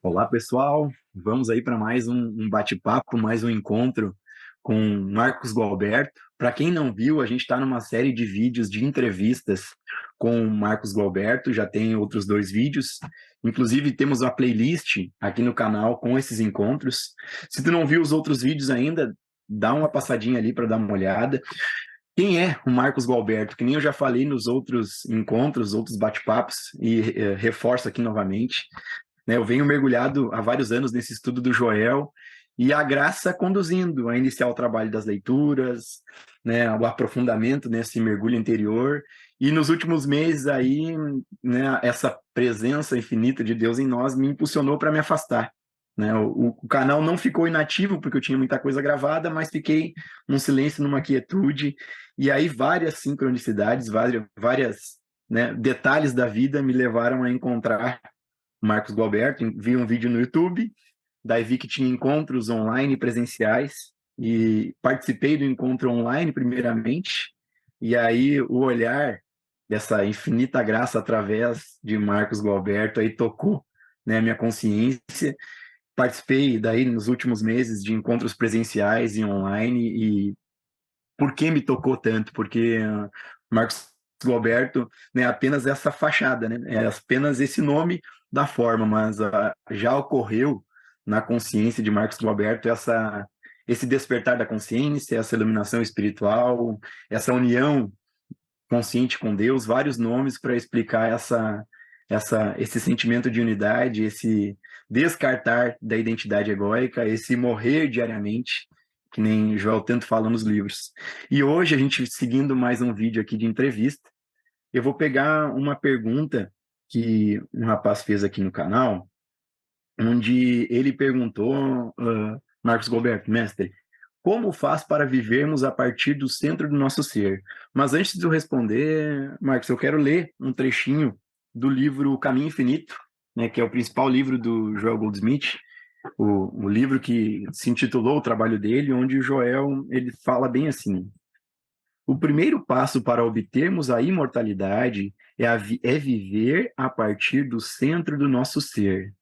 Olá, pessoal. Vamos aí para mais um bate-papo, mais um encontro com Marcos Gualberto. Para quem não viu, a gente está numa série de vídeos de entrevistas com Marcos Gualberto. Já tem outros 2 vídeos. Inclusive, temos uma playlist aqui no canal com esses encontros. Se tu não viu os outros vídeos ainda, dá uma passadinha ali para dar uma olhada. Quem é o Marcos Gualberto? Que nem eu já falei nos outros encontros, outros bate-papos, e reforço aqui novamente, né? Eu venho mergulhado há vários anos nesse estudo do Joel e a graça conduzindo a iniciar o trabalho das leituras, né, o aprofundamento nesse mergulho interior. E nos últimos meses aí, né, essa presença infinita de Deus em nós me impulsionou para me afastar. Né? O canal não ficou inativo porque eu tinha muita coisa gravada, mas fiquei num silêncio, numa quietude. E aí várias sincronicidades, várias, né, detalhes da vida me levaram a encontrar Marcos Gualberto. Vi um vídeo no YouTube, daí vi que tinha encontros online presenciais e participei do encontro online primeiramente, e aí o olhar dessa infinita graça através de Marcos Gualberto aí tocou, né, a minha consciência. Participei daí nos últimos meses de encontros presenciais e online. E por que me tocou tanto? Porque Marcos Gualberto, né, apenas essa fachada, né, é apenas esse nome da forma, mas já ocorreu na consciência de Marcos Gualberto esse despertar da consciência, essa iluminação espiritual, essa união consciente com Deus, vários nomes para explicar esse sentimento de unidade, esse descartar da identidade egóica, esse morrer diariamente, que nem Joel tanto fala nos livros. E hoje, a gente seguindo mais um vídeo aqui de entrevista, eu vou pegar uma pergunta que um rapaz fez aqui no canal, onde ele perguntou, Marcos Gilberto, mestre, como faz para vivermos a partir do centro do nosso ser? Mas antes de eu responder, Marcos, eu quero ler um trechinho do livro O Caminho Infinito, né, que é o principal livro do Joel Goldsmith, o livro que se intitulou o trabalho dele, onde o Joel ele fala bem assim: o primeiro passo para obtermos a imortalidade é viver a partir do centro do nosso ser,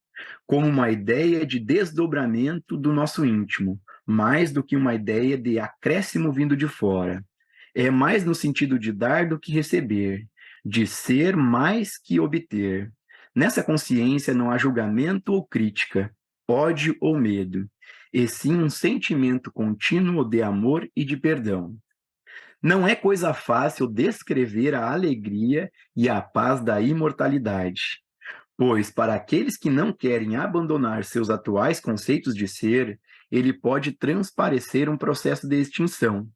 como uma ideia de desdobramento do nosso íntimo, mais do que uma ideia de acréscimo vindo de fora. É mais no sentido de dar do que receber, de ser mais que obter. Nessa consciência não há julgamento ou crítica, ódio ou medo, e sim um sentimento contínuo de amor e de perdão. Não é coisa fácil descrever a alegria e a paz da imortalidade. Pois, para aqueles que não querem abandonar seus atuais conceitos de ser, ele pode transparecer um processo de extinção.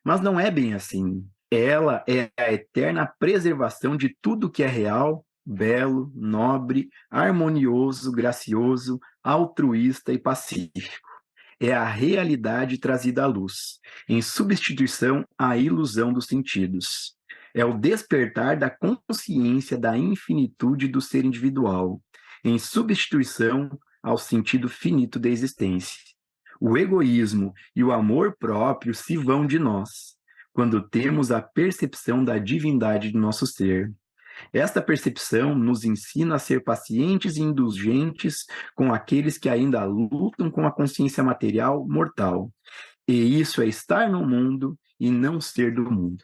Mas não é bem assim. Ela é a eterna preservação de tudo que é real, belo, nobre, harmonioso, gracioso, altruísta e pacífico. É a realidade trazida à luz, em substituição à ilusão dos sentidos. É o despertar da consciência da infinitude do ser individual, em substituição ao sentido finito da existência. O egoísmo e o amor próprio se vão de nós, quando temos a percepção da divindade do nosso ser. Esta percepção nos ensina a ser pacientes e indulgentes com aqueles que ainda lutam com a consciência material mortal. E isso é estar no mundo e não ser do mundo.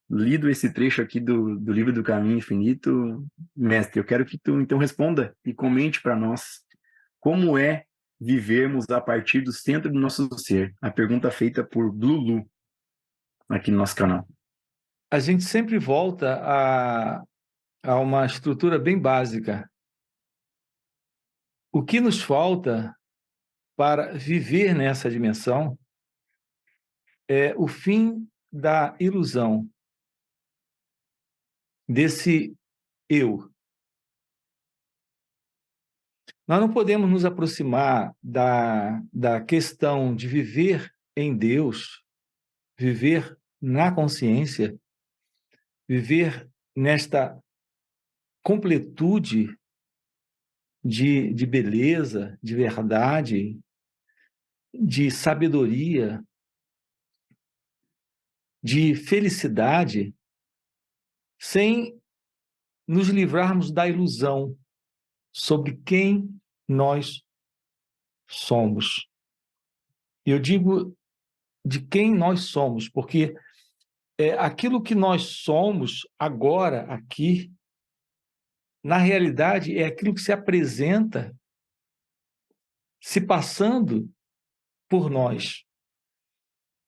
Lido esse trecho aqui do livro do Caminho Infinito, mestre, eu quero que tu então responda e comente para nós como é vivermos a partir do centro do nosso ser. A pergunta feita por Lulu aqui no nosso canal. A gente sempre volta a uma estrutura bem básica. O que nos falta para viver nessa dimensão é o fim da ilusão, desse eu. Nós não podemos nos aproximar da questão de viver em Deus, viver na consciência, viver nesta completude de beleza, de verdade, de sabedoria, de felicidade, sem nos livrarmos da ilusão sobre quem nós somos. Eu digo de quem nós somos, porque aquilo que nós somos agora, aqui, na realidade, é aquilo que se apresenta se passando por nós.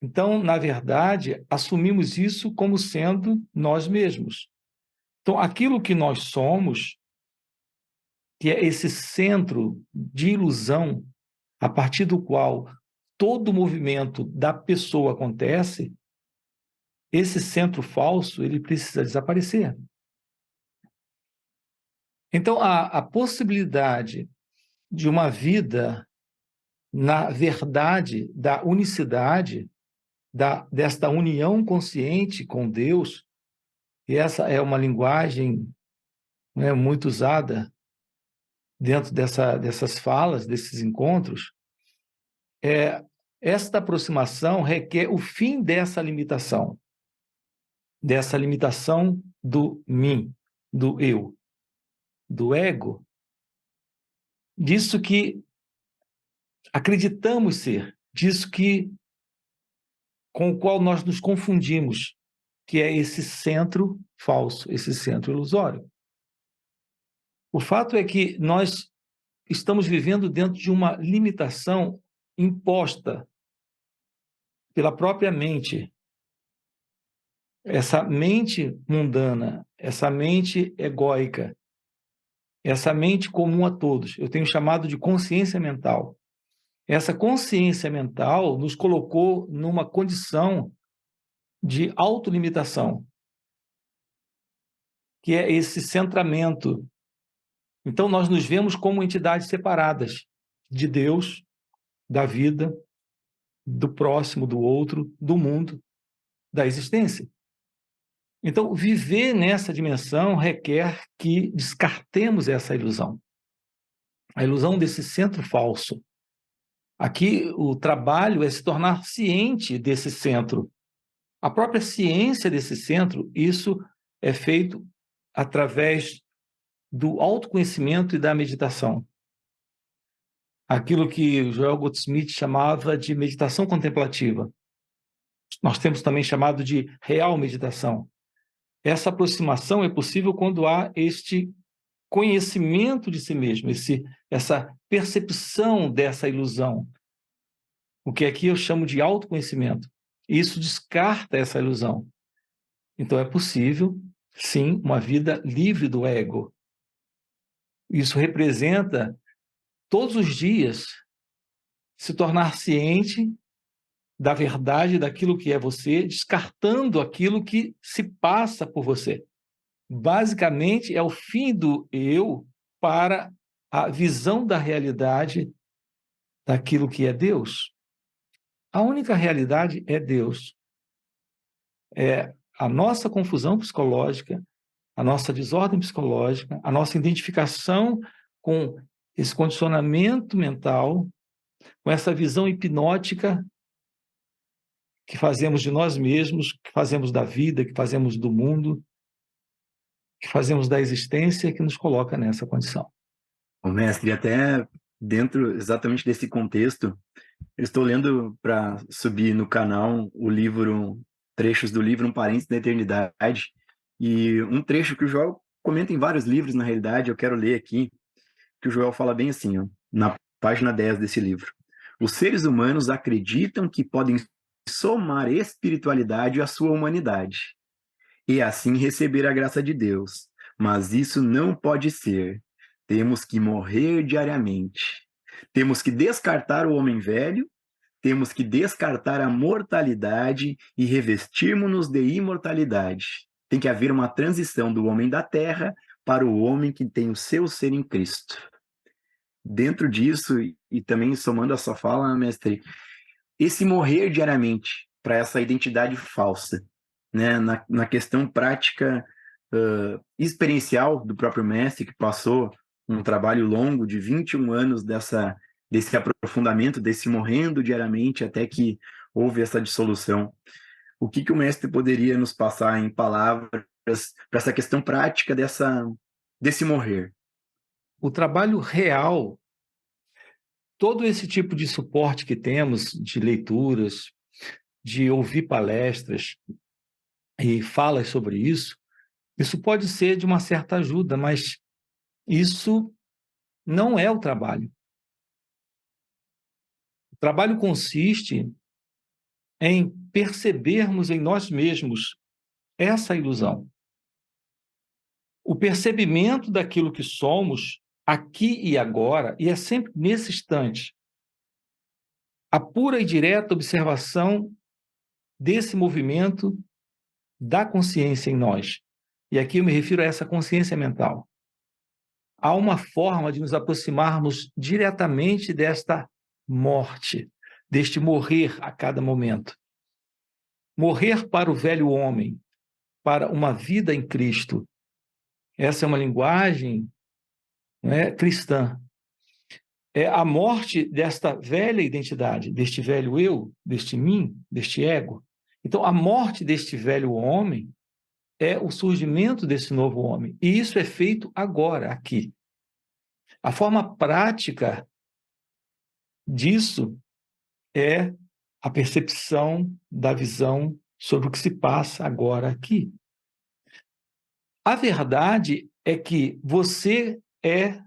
Então, na verdade, assumimos isso como sendo nós mesmos. Então, aquilo que nós somos, que é esse centro de ilusão, a partir do qual todo o movimento da pessoa acontece, esse centro falso, ele precisa desaparecer. Então, a possibilidade de uma vida na verdade da unicidade, desta união consciente com Deus, e essa é uma linguagem, né, muito usada dentro dessas falas, desses encontros, esta aproximação requer o fim dessa limitação do mim, do eu, do ego, disso que acreditamos ser, disso que com o qual nós nos confundimos, que é esse centro falso, esse centro ilusório. O fato é que nós estamos vivendo dentro de uma limitação imposta pela própria mente. Essa mente mundana, essa mente egóica, essa mente comum a todos, eu tenho chamado de consciência mental. Essa consciência mental nos colocou numa condição de autolimitação, que é esse centramento. Então, nós nos vemos como entidades separadas de Deus, da vida, do próximo, do outro, do mundo, da existência. Então, viver nessa dimensão requer que descartemos essa ilusão. A ilusão desse centro falso. Aqui, o trabalho é se tornar ciente desse centro. A própria ciência desse centro, isso é feito através do autoconhecimento e da meditação. Aquilo que Joel Goldsmith chamava de meditação contemplativa. Nós temos também chamado de real meditação. Essa aproximação é possível quando há este conhecimento de si mesmo, essa percepção dessa ilusão, o que aqui eu chamo de autoconhecimento. Isso descarta essa ilusão. Então é possível, sim, uma vida livre do ego. Isso representa, todos os dias, se tornar ciente da verdade, daquilo que é você, descartando aquilo que se passa por você. Basicamente, é o fim do eu para a visão da realidade daquilo que é Deus. A única realidade é Deus. É a nossa confusão psicológica, a nossa desordem psicológica, a nossa identificação com esse condicionamento mental, com essa visão hipnótica que fazemos de nós mesmos, que fazemos da vida, que fazemos do mundo, que fazemos da existência, que nos coloca nessa condição. O mestre, até dentro exatamente desse contexto, eu estou lendo para subir no canal o livro, trechos do livro Um Parênteses da Eternidade, e um trecho que o Joel comenta em vários livros, na realidade, eu quero ler aqui, que o Joel fala bem assim, ó, na página 10 desse livro. Os seres humanos acreditam que podem somar espiritualidade à sua humanidade, e assim receber a graça de Deus. Mas isso não pode ser. Temos que morrer diariamente. Temos que descartar o homem velho, temos que descartar a mortalidade e revestirmos-nos de imortalidade. Tem que haver uma transição do homem da terra para o homem que tem o seu ser em Cristo. Dentro disso, e também somando a sua fala, mestre, esse morrer diariamente para essa identidade falsa, né, na questão prática, experiencial do próprio mestre, que passou um trabalho longo de 21 anos desse aprofundamento, desse morrendo diariamente, até que houve essa dissolução. O que o mestre poderia nos passar em palavras para essa questão prática desse morrer? O trabalho real todo esse tipo de suporte que temos, de leituras, de ouvir palestras e falas sobre isso pode ser de uma certa ajuda, mas isso não é o trabalho. O trabalho consiste em percebermos em nós mesmos essa ilusão. O percebimento daquilo que somos aqui e agora, e é sempre nesse instante. A pura e direta observação desse movimento da consciência em nós. E aqui eu me refiro a essa consciência mental. Há uma forma de nos aproximarmos diretamente desta morte, deste morrer a cada momento. Morrer para o velho homem, para uma vida em Cristo. Essa é uma linguagem, né, cristã. É a morte desta velha identidade, deste velho eu, deste mim, deste ego. Então, a morte deste velho homem é o surgimento desse novo homem. E isso é feito agora, aqui. A forma prática disso é a percepção da visão sobre o que se passa agora aqui. A verdade é que você é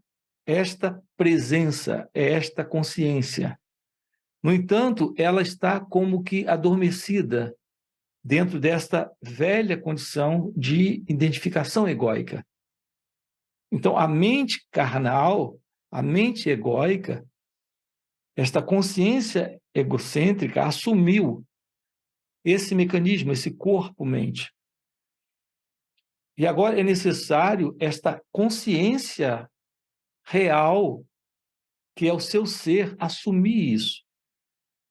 esta presença, é esta consciência. No entanto, ela está como que adormecida dentro desta velha condição de identificação egóica. Então, a mente carnal, a mente egóica, esta consciência egocêntrica assumiu esse mecanismo, esse corpo-mente. E agora é necessário esta consciência real, que é o seu ser, assumir isso.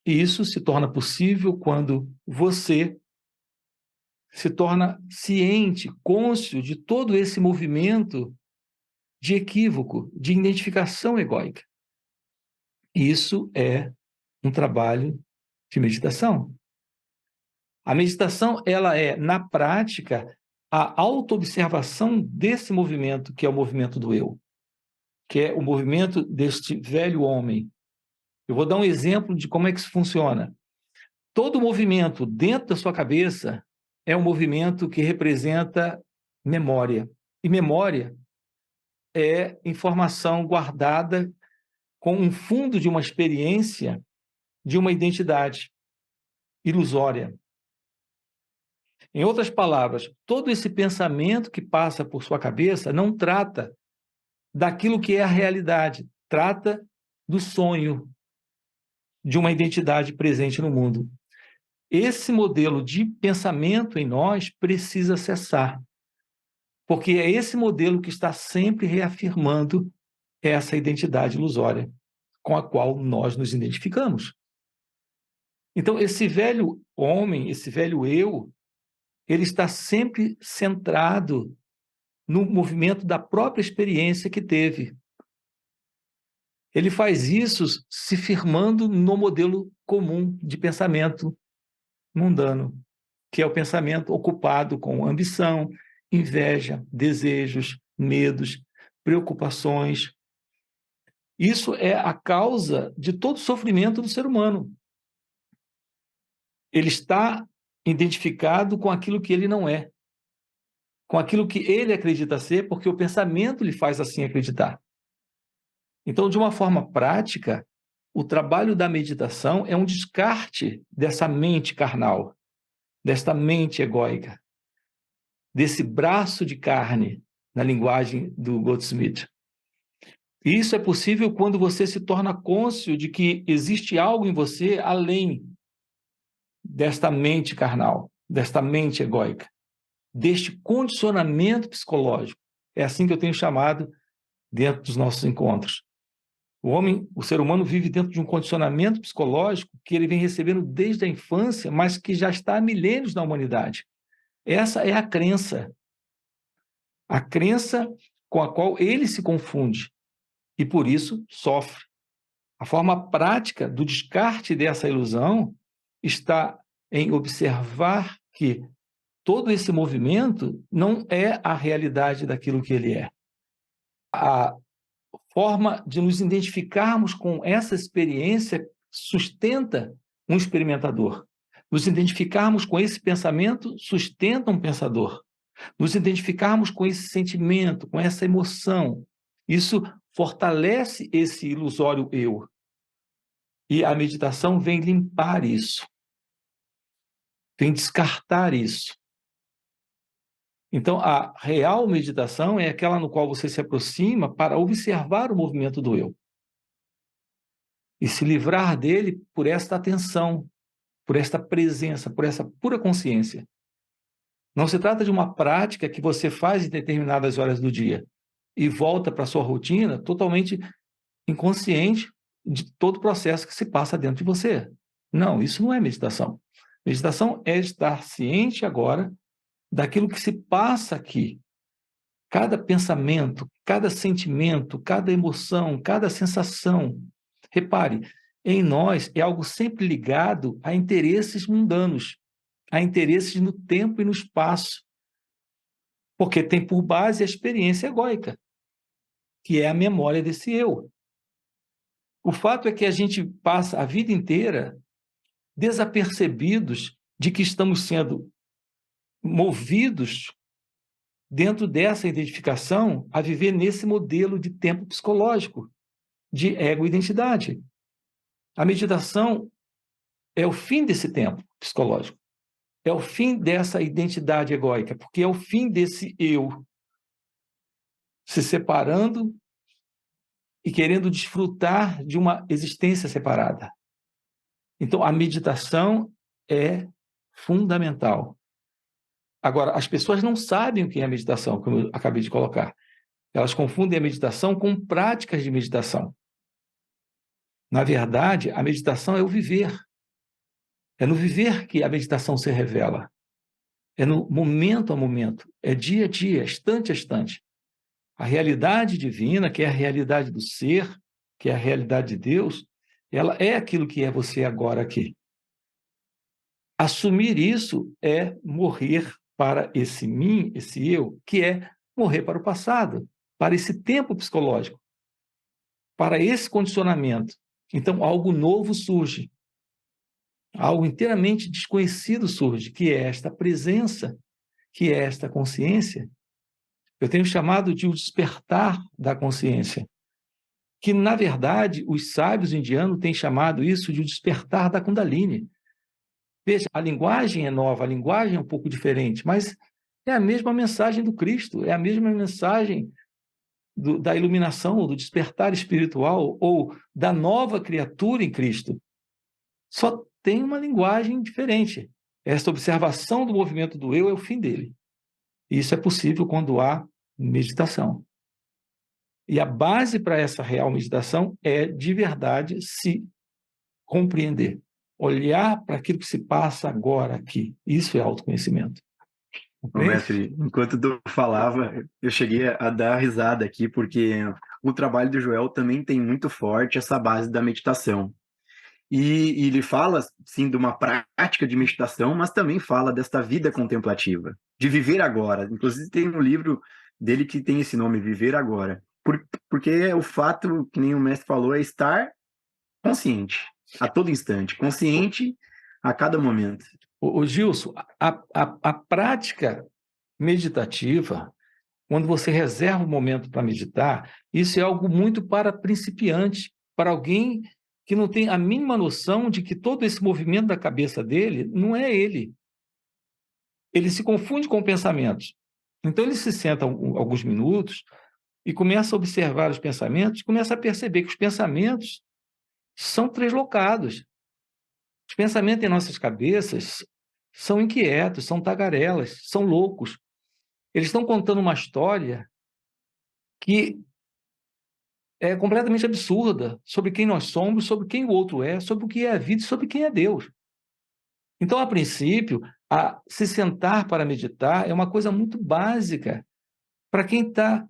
E isso se torna possível quando você se torna ciente, cônscio de todo esse movimento de equívoco, de identificação egóica. Isso é um trabalho de meditação. A meditação, ela é, na prática, a autoobservação desse movimento, que é o movimento do eu, que é o movimento deste velho homem. Eu vou dar um exemplo de como é que isso funciona. Todo movimento dentro da sua cabeça é um movimento que representa memória. E memória é informação guardada com um fundo de uma experiência, de uma identidade ilusória. Em outras palavras, todo esse pensamento que passa por sua cabeça não trata daquilo que é a realidade, trata do sonho de uma identidade presente no mundo. Esse modelo de pensamento em nós precisa cessar, porque é esse modelo que está sempre reafirmando essa identidade ilusória com a qual nós nos identificamos. Então, esse velho homem, esse velho eu, ele está sempre centrado no movimento da própria experiência que teve. Ele faz isso se firmando no modelo comum de pensamento mundano, que é o pensamento ocupado com ambição, inveja, desejos, medos, preocupações. Isso é a causa de todo o sofrimento do ser humano. Ele está identificado com aquilo que ele não é, com aquilo que ele acredita ser, porque o pensamento lhe faz assim acreditar. Então, de uma forma prática, o trabalho da meditação é um descarte dessa mente carnal, desta mente egóica, desse braço de carne, na linguagem do Goldsmith. E isso é possível quando você se torna cônscio de que existe algo em você além desta mente carnal, desta mente egóica, deste condicionamento psicológico. É assim que eu tenho chamado dentro dos nossos encontros. O ser humano vive dentro de um condicionamento psicológico que ele vem recebendo desde a infância, mas que já está há milênios na humanidade. Essa é a crença com a qual ele se confunde e, por isso, sofre. A forma prática do descarte dessa ilusão está em observar que todo esse movimento não é a realidade daquilo que ele é. A forma de nos identificarmos com essa experiência sustenta um experimentador. Nos identificarmos com esse pensamento sustenta um pensador. Nos identificarmos com esse sentimento, com essa emoção, isso fortalece esse ilusório eu. E a meditação vem limpar isso, vem descartar isso. Então, a real meditação é aquela no qual você se aproxima para observar o movimento do eu e se livrar dele por esta atenção, por esta presença, por essa pura consciência. Não se trata de uma prática que você faz em determinadas horas do dia e volta para a sua rotina totalmente inconsciente de todo o processo que se passa dentro de você. Não, isso não é meditação. Meditação é estar ciente agora daquilo que se passa aqui. Cada pensamento, cada sentimento, cada emoção, cada sensação. Repare, em nós é algo sempre ligado a interesses mundanos, a interesses no tempo e no espaço, porque tem por base a experiência egóica, que é a memória desse eu. O fato é que a gente passa a vida inteira desapercebidos de que estamos sendo movidos dentro dessa identificação a viver nesse modelo de tempo psicológico, de ego-identidade. A meditação é o fim desse tempo psicológico, é o fim dessa identidade egóica, porque é o fim desse eu se separando e querendo desfrutar de uma existência separada. Então, a meditação é fundamental. Agora, as pessoas não sabem o que é a meditação, como eu acabei de colocar. Elas confundem a meditação com práticas de meditação. Na verdade, a meditação é o viver. É no viver que a meditação se revela. É no momento a momento, é dia a dia, instante a instante. A realidade divina, que é a realidade do ser, que é a realidade de Deus, ela é aquilo que é você agora aqui. Assumir isso é morrer para esse mim, esse eu, que é morrer para o passado, para esse tempo psicológico, para esse condicionamento. Então, algo novo surge, algo inteiramente desconhecido surge, que é esta presença, que é esta consciência. Eu tenho chamado de o despertar da consciência, que, na verdade, os sábios indianos têm chamado isso de o despertar da Kundalini. Veja, a linguagem é nova, a linguagem é um pouco diferente, mas é a mesma mensagem do Cristo, é a mesma mensagem da iluminação, do despertar espiritual ou da nova criatura em Cristo. Só tem uma linguagem diferente. Essa observação do movimento do eu é o fim dele. E isso é possível quando há meditação. E a base para essa real meditação é, de verdade, se compreender. Olhar para aquilo que se passa agora aqui. Isso é autoconhecimento. Ô, mestre, enquanto tu falava, eu cheguei a dar risada aqui, porque o trabalho do Joel também tem muito forte essa base da meditação. E ele fala, sim, de uma prática de meditação, mas também fala desta vida contemplativa, de viver agora. Inclusive, tem um livro dele que tem esse nome, Viver Agora. Porque o fato, que nem o mestre falou, é estar consciente, a todo instante, consciente a cada momento. O Gilson, a prática meditativa, quando você reserva um momento para meditar, isso é algo muito para principiante, para alguém que não tem a mínima noção de que todo esse movimento da cabeça dele não é ele. Ele se confunde com pensamentos. Então, ele se senta alguns minutos e começa a observar os pensamentos, começa a perceber que os pensamentos são translocados. Os pensamentos em nossas cabeças são inquietos, são tagarelas, são loucos. Eles estão contando uma história que é completamente absurda sobre quem nós somos, sobre quem o outro é, sobre o que é a vida e sobre quem é Deus. Então, a princípio, se sentar para meditar é uma coisa muito básica para quem está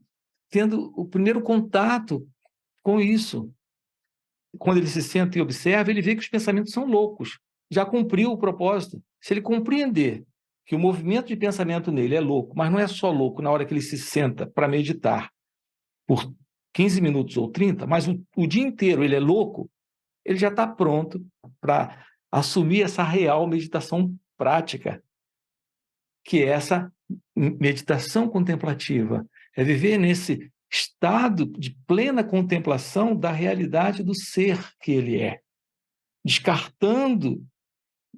tendo o primeiro contato com isso. Quando ele se senta e observa, ele vê que os pensamentos são loucos. Já cumpriu o propósito. Se ele compreender que o movimento de pensamento nele é louco, mas não é só louco na hora que ele se senta para meditar, porque 15 minutos ou 30, mas o dia inteiro ele é louco, ele já está pronto para assumir essa real meditação prática, que é essa meditação contemplativa, é viver nesse estado de plena contemplação da realidade do ser que ele é, descartando,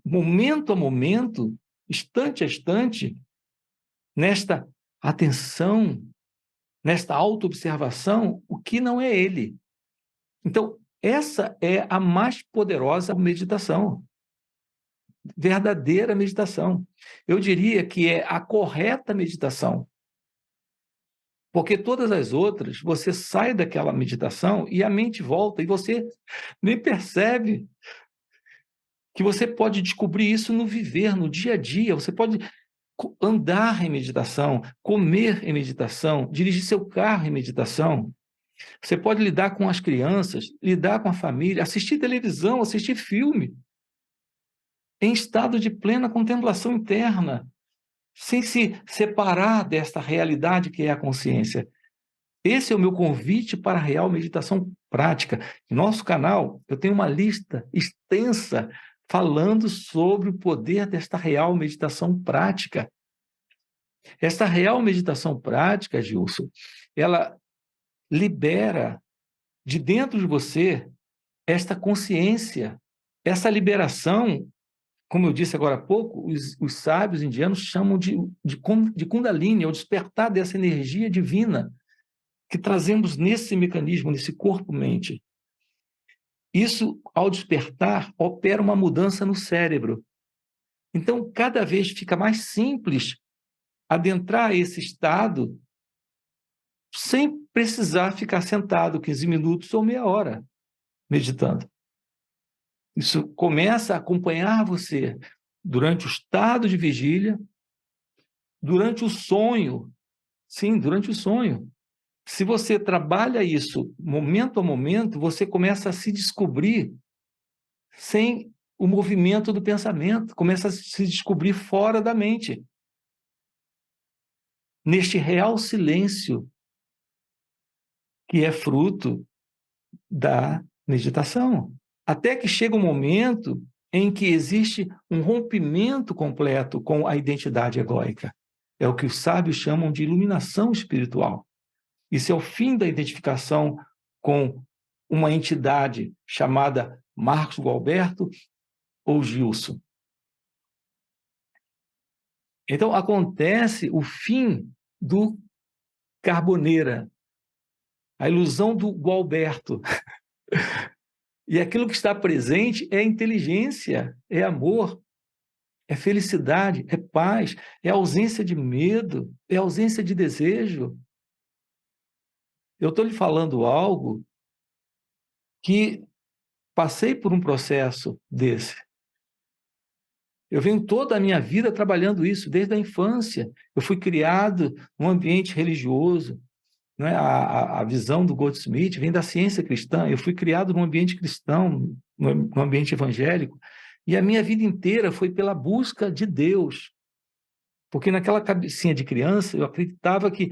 momento a momento, instante a instante, nesta atenção, nesta autoobservação, o que não é ele. Então, essa é a mais poderosa meditação, verdadeira meditação. Eu diria que é a correta meditação, porque todas as outras, você sai daquela meditação e a mente volta, e você nem percebe que você pode descobrir isso no viver, no dia a dia. Você pode andar em meditação, comer em meditação, dirigir seu carro em meditação. Você pode lidar com as crianças, lidar com a família, assistir televisão, assistir filme, em estado de plena contemplação interna, sem se separar desta realidade que é a consciência. Esse é o meu convite para a real meditação prática. Em nosso canal, eu tenho uma lista extensa falando sobre o poder desta real meditação prática. Esta real meditação prática, Gilson, ela libera de dentro de você esta consciência, essa liberação, como eu disse agora há pouco, os sábios indianos chamam de Kundalini, é o despertar dessa energia divina que trazemos nesse mecanismo, nesse corpo-mente. Isso, ao despertar, opera uma mudança no cérebro. Então, cada vez fica mais simples adentrar esse estado sem precisar ficar sentado 15 minutos ou meia hora meditando. Isso começa a acompanhar você durante o estado de vigília, durante o sonho. Sim, durante o sonho. Se você trabalha isso momento a momento, você começa a se descobrir sem o movimento do pensamento, começa a se descobrir fora da mente, neste real silêncio que é fruto da meditação. Até que chega um momento em que existe um rompimento completo com a identidade egóica. É o que os sábios chamam de iluminação espiritual. Isso é o fim da identificação com uma entidade chamada Marcos Gualberto ou Gilson. Então, acontece o fim do Carboneira, a ilusão do Gualberto. E aquilo que está presente é inteligência, é amor, é felicidade, é paz, é ausência de medo, é ausência de desejo. Eu estou lhe falando algo que passei por um processo desse. Eu venho toda a minha vida trabalhando isso, desde a infância. Eu fui criado num ambiente religioso, não é? A visão do Goldsmith vem da ciência cristã. Eu fui criado num ambiente cristão, num ambiente evangélico, e a minha vida inteira foi pela busca de Deus. Porque naquela cabecinha de criança, eu acreditava que,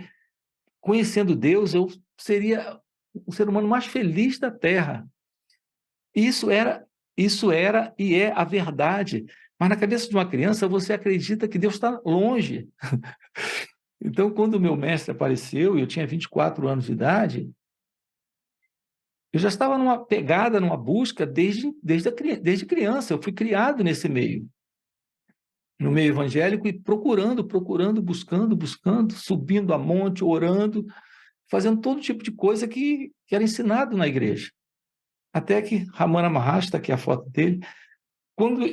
conhecendo Deus, eu seria o ser humano mais feliz da Terra. Isso era e é a verdade. Mas na cabeça de uma criança, você acredita que Deus está longe. Então, quando o meu mestre apareceu, e eu tinha 24 anos de idade, eu já estava numa pegada, numa busca desde criança. Eu fui criado nesse meio, no meio evangélico, e procurando, buscando, subindo a monte, orando, fazendo todo tipo de coisa que era ensinado na igreja. Até que Ramana Maharshi, está aqui a foto dele, quando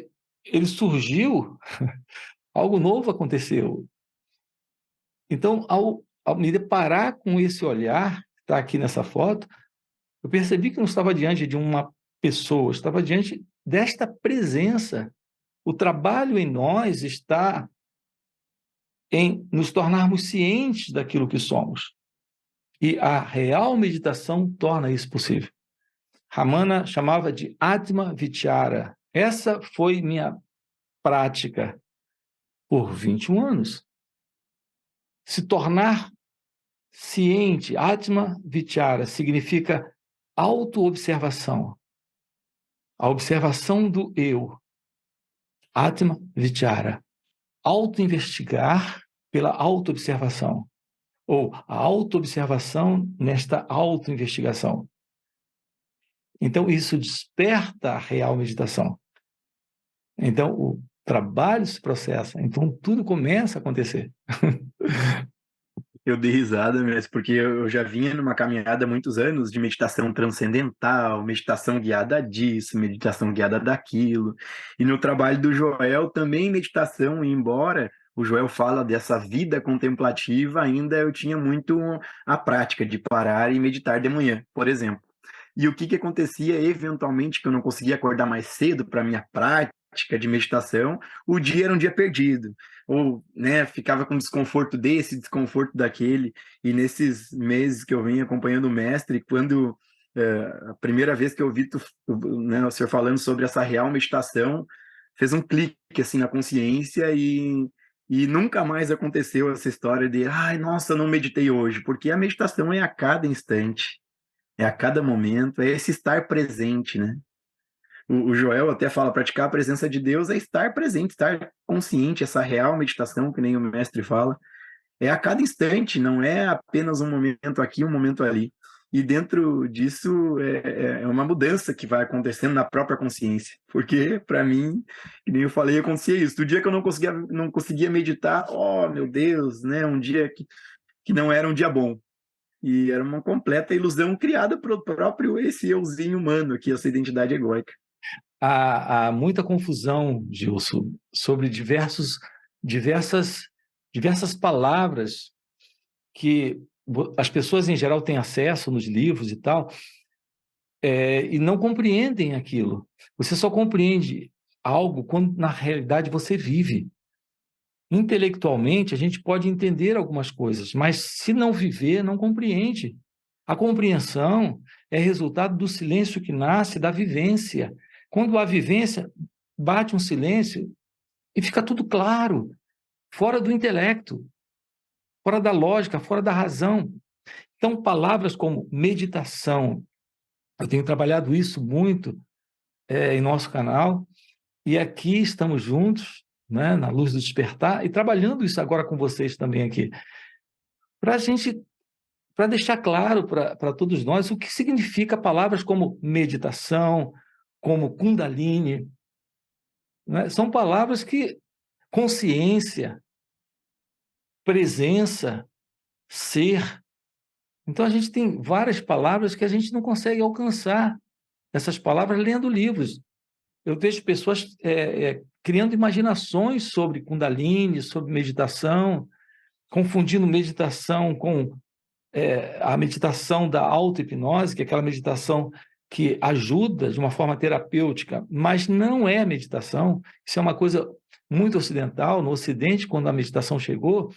ele surgiu, algo novo aconteceu. Então, ao me deparar com esse olhar, que está aqui nessa foto, eu percebi que não estava diante de uma pessoa, estava diante desta presença. O trabalho em nós está em nos tornarmos cientes daquilo que somos. E a real meditação torna isso possível. Ramana chamava de Atma Vichara. Essa foi minha prática por 21 anos. Se tornar ciente. Atma Vichara significa autoobservação. A observação do eu. Atma Vichara. Auto-investigar pela autoobservação. Ou a autoobservação nesta autoinvestigação. Então, isso desperta a real meditação. Então, o trabalho se processa. Então, tudo começa a acontecer. Eu dei risada, mas porque eu já vinha numa caminhada há muitos anos de meditação transcendental, meditação guiada disso, meditação guiada daquilo. E no trabalho do Joel também meditação, e embora o Joel fala dessa vida contemplativa, ainda eu tinha muito a prática de parar e meditar de manhã, por exemplo. E o que que acontecia eventualmente que eu não conseguia acordar mais cedo para minha prática de meditação, o dia era um dia perdido, ou, né, ficava com desconforto desse, desconforto daquele, e nesses meses que eu venho acompanhando o mestre, quando a primeira vez que eu vi né, o senhor falando sobre essa real meditação, fez um clique assim na consciência e nunca mais aconteceu essa história de, ai, nossa, não meditei hoje, porque a meditação é a cada instante, é a cada momento, é esse estar presente, né? O Joel até fala, praticar a presença de Deus é estar presente, estar consciente, essa real meditação, que nem o mestre fala, é a cada instante, não é apenas um momento aqui, um momento ali. E dentro disso é uma mudança que vai acontecendo na própria consciência. Porque, para mim, que nem eu falei, acontecia isso. Do dia que eu não conseguia meditar, oh, meu Deus, né? Um dia que não era um dia bom. E era uma completa ilusão criada pelo próprio esse euzinho humano aqui, essa identidade egóica. Há muita confusão, Gilson, sobre diversas palavras que as pessoas, em geral, têm acesso nos livros e tal, e não compreendem aquilo. Você só compreende algo quando, na realidade, você vive. Intelectualmente, a gente pode entender algumas coisas, mas se não viver, não compreende. A compreensão é resultado do silêncio que nasce da vivência. Quando há vivência, bate um silêncio e fica tudo claro, fora do intelecto, fora da lógica, fora da razão. Então, palavras como meditação, eu tenho trabalhado isso muito em nosso canal, e aqui estamos juntos, né, na Luz do Despertar, e trabalhando isso agora com vocês também aqui, para deixar claro para todos nós o que significa palavras como meditação, como Kundalini, né? São palavras que consciência, presença, ser. Então, a gente tem várias palavras que a gente não consegue alcançar essas palavras lendo livros. Eu vejo pessoas criando imaginações sobre Kundalini, sobre meditação, confundindo meditação com a meditação da auto-hipnose, que é aquela meditação que ajuda de uma forma terapêutica, mas não é meditação. Isso é uma coisa muito ocidental. No Ocidente, quando a meditação chegou,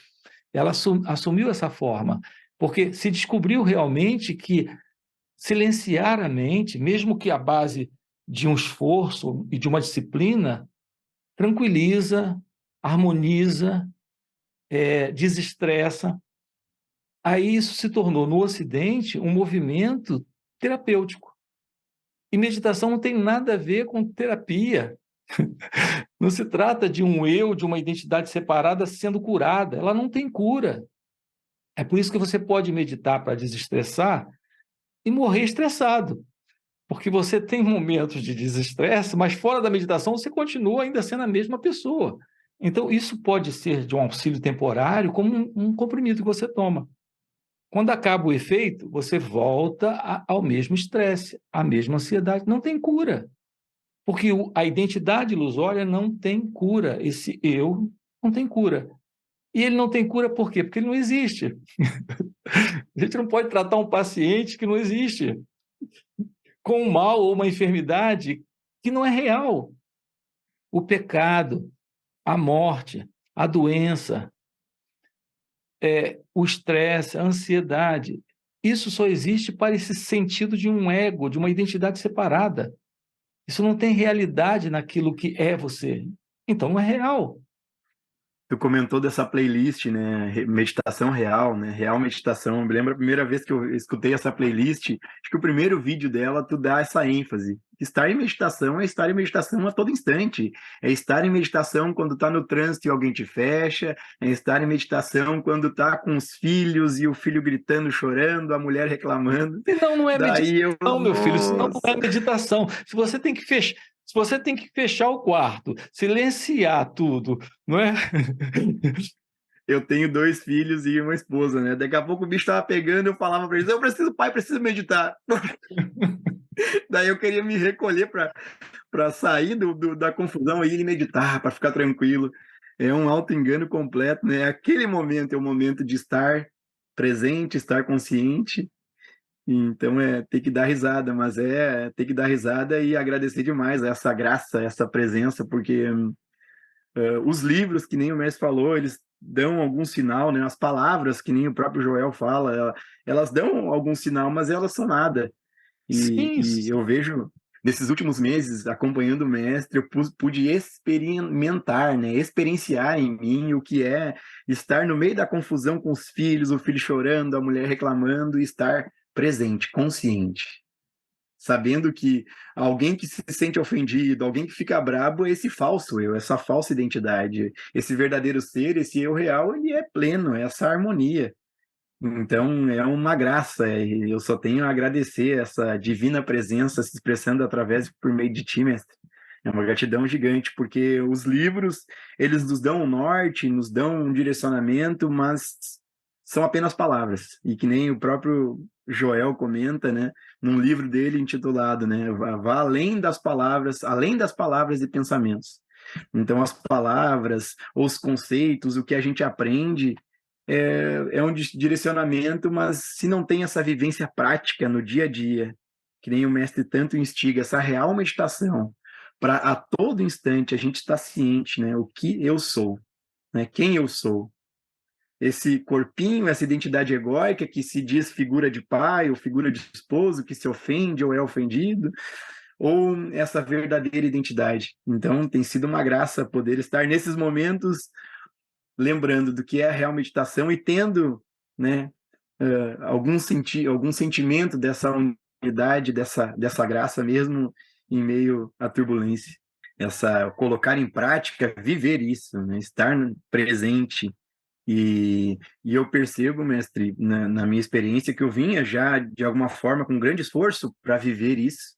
ela assumiu essa forma, porque se descobriu realmente que silenciar a mente, mesmo que à base de um esforço e de uma disciplina, tranquiliza, harmoniza, desestressa. Aí isso se tornou, no Ocidente, um movimento terapêutico. E meditação não tem nada a ver com terapia. Não se trata de um eu, de uma identidade separada sendo curada. Ela não tem cura. É por isso que você pode meditar para desestressar e morrer estressado. Porque você tem momentos de desestresse, mas fora da meditação você continua ainda sendo a mesma pessoa. Então, isso pode ser de um auxílio temporário, como um comprimido que você toma. Quando acaba o efeito, você volta ao mesmo estresse, à mesma ansiedade. Não tem cura. Porque a identidade ilusória não tem cura. Esse eu não tem cura. E ele não tem cura por quê? Porque ele não existe. A gente não pode tratar um paciente que não existe, com um mal ou uma enfermidade que não é real. O pecado, a morte, a doença, o estresse, a ansiedade, isso só existe para esse sentido de um ego, de uma identidade separada. Isso não tem realidade naquilo que é você. Então, não é real. Tu comentou dessa playlist, né? Meditação real, né? Real meditação. Eu me lembro a primeira vez que eu escutei essa playlist, acho que o primeiro vídeo dela, tu dá essa ênfase. Estar em meditação é estar em meditação a todo instante. É estar em meditação quando tá no trânsito e alguém te fecha. É estar em meditação quando tá com os filhos e o filho gritando, chorando, a mulher reclamando. Senão não é Daí eu, meditação, meu filho, senão não é nossa. meditação. Se você tem que fechar o quarto, silenciar tudo, não é? Eu tenho 2 filhos e uma esposa, né? Daqui a pouco o bicho tava pegando, eu falava para eles, pai, preciso meditar. Daí eu queria me recolher para sair da confusão e ir meditar, para ficar tranquilo. É um auto-engano completo, né? Aquele momento é o momento de estar presente, estar consciente. Então tem que dar risada, mas tem que dar risada e agradecer demais essa graça, essa presença, porque os livros, que nem o mestre falou, eles dão algum sinal, né? As palavras, que nem o próprio Joel fala, elas dão algum sinal, mas elas são nada. Sim, E eu vejo, nesses últimos meses, acompanhando o mestre, eu pude experimentar, né? Experienciar em mim o que é estar no meio da confusão com os filhos, o filho chorando, a mulher reclamando, e estar presente, consciente, sabendo que alguém que se sente ofendido, alguém que fica brabo, é esse falso eu, essa falsa identidade. Esse verdadeiro ser, esse eu real, ele é pleno, é essa harmonia. Então, é uma graça, e eu só tenho a agradecer essa divina presença se expressando através, por meio de ti, mestre. É uma gratidão gigante, porque os livros, eles nos dão um norte, nos dão um direcionamento, mas são apenas palavras. E que nem o próprio Joel comenta, né, num livro dele intitulado, né, vá além das palavras e pensamentos. Então, as palavras, os conceitos, o que a gente aprende é um direcionamento, mas se não tem essa vivência prática no dia a dia, que nem o mestre tanto instiga, essa real meditação, para a todo instante a gente estar ciente, né, o que eu sou, né, quem eu sou. Esse corpinho, essa identidade egóica que se diz figura de pai ou figura de esposo, que se ofende ou é ofendido, ou essa verdadeira identidade. Então, tem sido uma graça poder estar nesses momentos lembrando do que é a real meditação e tendo, né, algum sentimento dessa unidade, dessa graça mesmo em meio à turbulência. Colocar em prática, viver isso, né, estar presente. E eu percebo, mestre, na minha experiência, que eu vinha já, de alguma forma, com grande esforço para viver isso,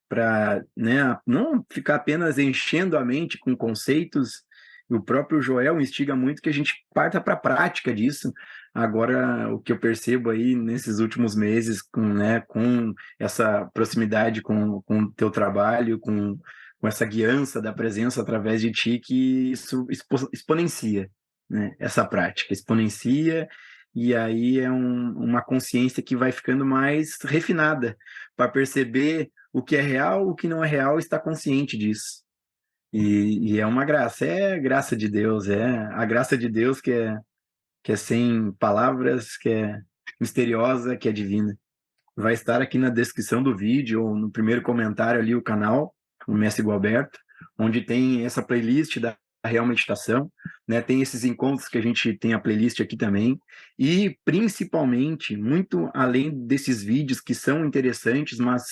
para, né, não ficar apenas enchendo a mente com conceitos. O próprio Joel instiga muito que a gente parta para a prática disso. Agora, o que eu percebo aí nesses últimos meses, com essa proximidade com o teu trabalho, com essa guiança da presença através de ti, que isso exponencia, né? Essa prática exponencia, e aí é uma consciência que vai ficando mais refinada para perceber o que é real, o que não é real, está consciente disso. E é uma graça, é graça de Deus, é a graça de Deus que é sem palavras, que é misteriosa, que é divina. Vai estar aqui na descrição do vídeo, ou no primeiro comentário ali, o canal, o Mestre Gualberto, onde tem essa playlist da Real Meditação, né? Tem esses encontros que a gente tem a playlist aqui também, e principalmente, muito além desses vídeos que são interessantes, mas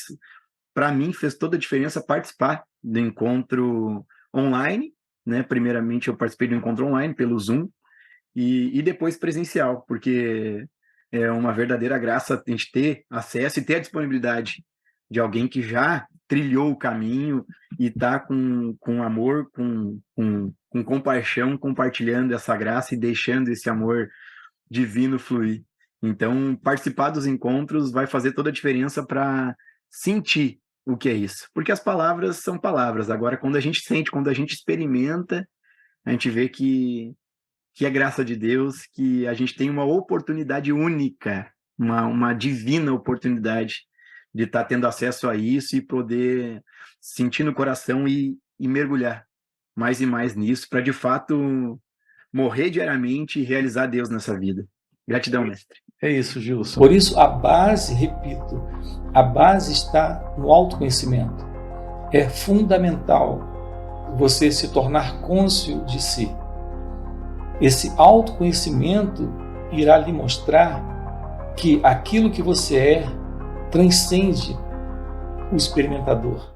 para mim fez toda a diferença participar do encontro online, né? Primeiramente eu participei do encontro online pelo Zoom e depois presencial, porque é uma verdadeira graça a gente ter acesso e ter a disponibilidade de alguém que já trilhou o caminho e está com amor, com compaixão, compartilhando essa graça e deixando esse amor divino fluir. Então, participar dos encontros vai fazer toda a diferença para sentir o que é isso. Porque as palavras são palavras. Agora, quando a gente sente, quando a gente experimenta, a gente vê que é graça de Deus, que a gente tem uma oportunidade única, uma divina oportunidade de estar tendo acesso a isso e poder sentir no coração e mergulhar mais e mais nisso, para de fato morrer diariamente e realizar Deus nessa vida. Gratidão, mestre. É isso, Gilson. Por isso, a base, repito, a base está no autoconhecimento. É fundamental você se tornar cônscio de si. Esse autoconhecimento irá lhe mostrar que aquilo que você é transcende o experimentador.